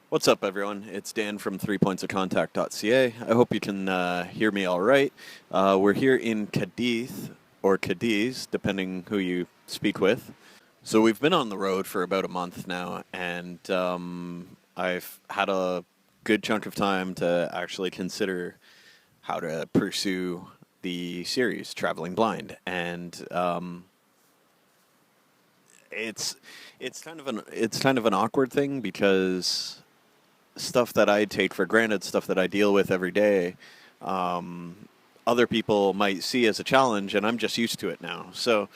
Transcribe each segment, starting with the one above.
What's up, everyone? It's Dan from 3pointsofcontact.ca. I hope you can hear me all right. We're here in Cadiz, or Cadiz, depending who you speak with. So we've been on the road for about a month now, and I've had a good chunk of time to actually consider how to pursue the series Traveling Blind, and it's it's kind of an awkward thing because stuff that I take for granted, stuff that I deal with every day, um, other people might see as a challenge, and I'm just used to it now. So,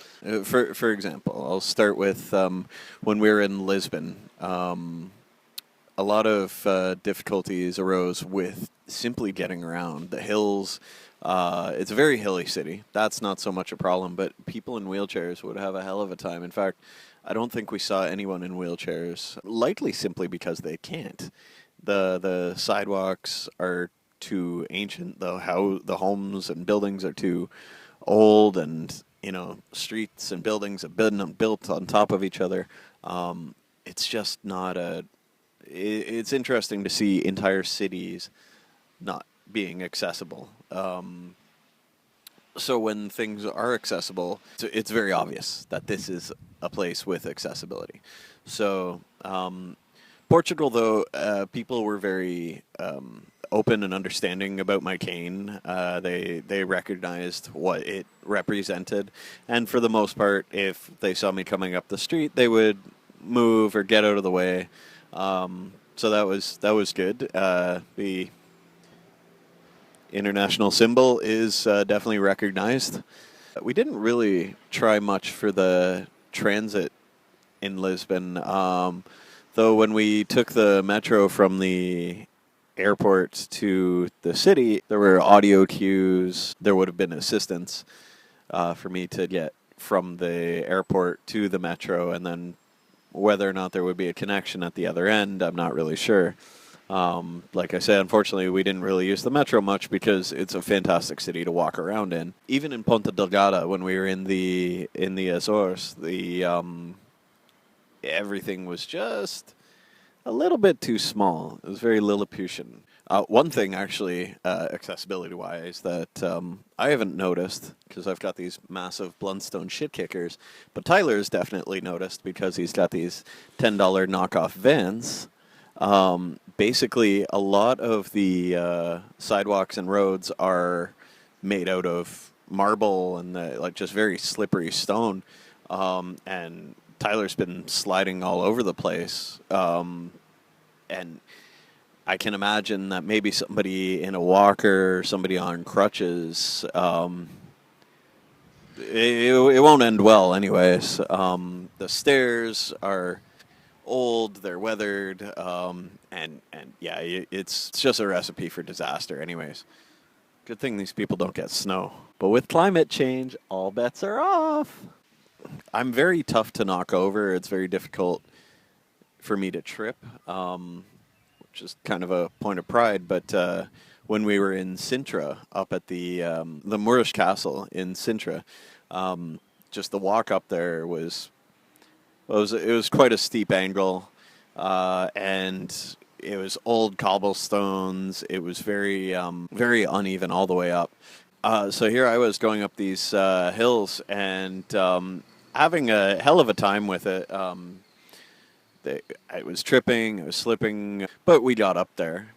for example, I'll start with when we were in Lisbon. A lot of difficulties arose with simply getting around the hills. It's a very hilly city. That's not so much a problem, but people in wheelchairs would have a hell of a time. In fact, I don't think we saw anyone in wheelchairs, likely simply because they can't. The sidewalks are too ancient. The homes and buildings are too old, and streets and buildings have been built on top of each other. It's just not a. It's interesting to see entire cities not being accessible. So when things are accessible, it's very obvious that this is a place with accessibility. So Portugal, though, people were very open and understanding about my cane. They recognized what it represented, and for the most part, if they saw me coming up the street, they would move or get out of the way. So that was good. The international symbol is definitely recognized. We didn't really try much for the transit in Lisbon, though when we took the metro from the airport to the city, there were audio cues. There would have been assistance for me to get from the airport to the metro, and then whether or not there would be a connection at the other end, I'm not really sure. Like I said, unfortunately, we didn't really use the metro much because it's a fantastic city to walk around in. Even in Ponta Delgada, when we were in the Azores, the everything was just a little bit too small. It was very Lilliputian. One thing, actually, accessibility-wise, that I haven't noticed, because I've got these massive Blundstone shit kickers, but Tyler's definitely noticed because he's got these $10 knockoff Vans. Basically, a lot of the sidewalks and roads are made out of marble and like just very slippery stone, and Tyler's been sliding all over the place, and I can imagine that maybe somebody in a walker, somebody on crutches, it won't end well anyways. The stairs are old, they're weathered, and yeah, it's just a recipe for disaster anyways. Good thing these people don't get snow. But with climate change, all bets are off. I'm very tough to knock over. It's very difficult for me to trip, which is kind of a point of pride. But when we were in Sintra, up at the Moorish Castle in Sintra, just the walk up there was quite a steep angle, and it was old cobblestones. It was very uneven all the way up. So here I was going up these hills and having a hell of a time with it. I was tripping, I was slipping, but we got up there.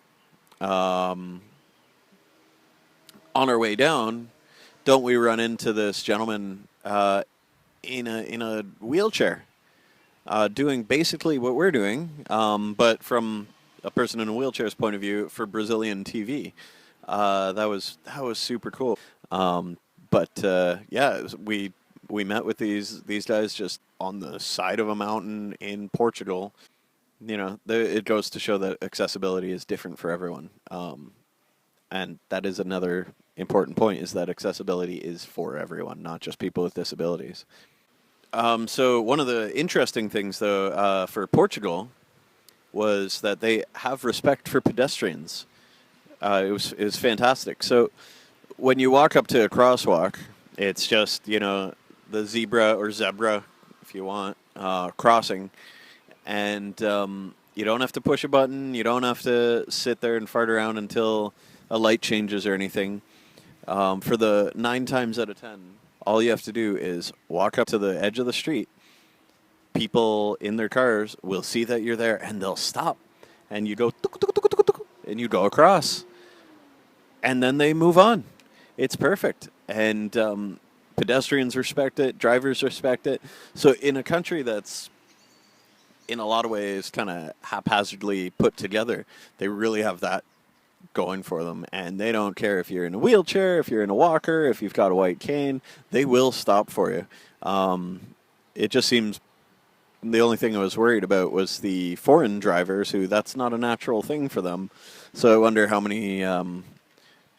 On our way down, don't we run into this gentleman in a wheelchair, doing basically what we're doing, but from a person in a wheelchair's point of view for Brazilian TV. That was super cool. But yeah, we met with these guys just on the side of a mountain in Portugal. It goes to show that accessibility is different for everyone. And that is another important point, is that accessibility is for everyone, not just people with disabilities. So one of the interesting things, though, for Portugal was that they have respect for pedestrians. It was fantastic. So when you walk up to a crosswalk, it's just, the zebra or zebra, if you want, crossing. And You don't have to push a button. You don't have to sit there and fart around until a light changes or anything. For the 9 times out of 10, all you have to do is walk up to the edge of the street. People in their cars will see that you're there and they'll stop. And you go, tuk, tuk, tuk, tuk, tuk, and you go across. And then they move on. It's perfect. And pedestrians respect it, drivers respect it. So in a country that's in a lot of ways kind of haphazardly put together, they really have that going for them, and they don't care if you're in a wheelchair, if you're in a walker, if you've got a white cane, they will stop for you. It just seems the only thing I was worried about was the foreign drivers, who that's not a natural thing for them. So I wonder how many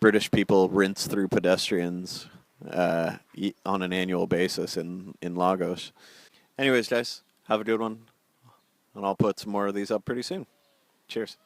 British people rinse through pedestrians on an annual basis in Lagos. Anyways, guys, have a good one, and I'll put some more of these up pretty soon. Cheers.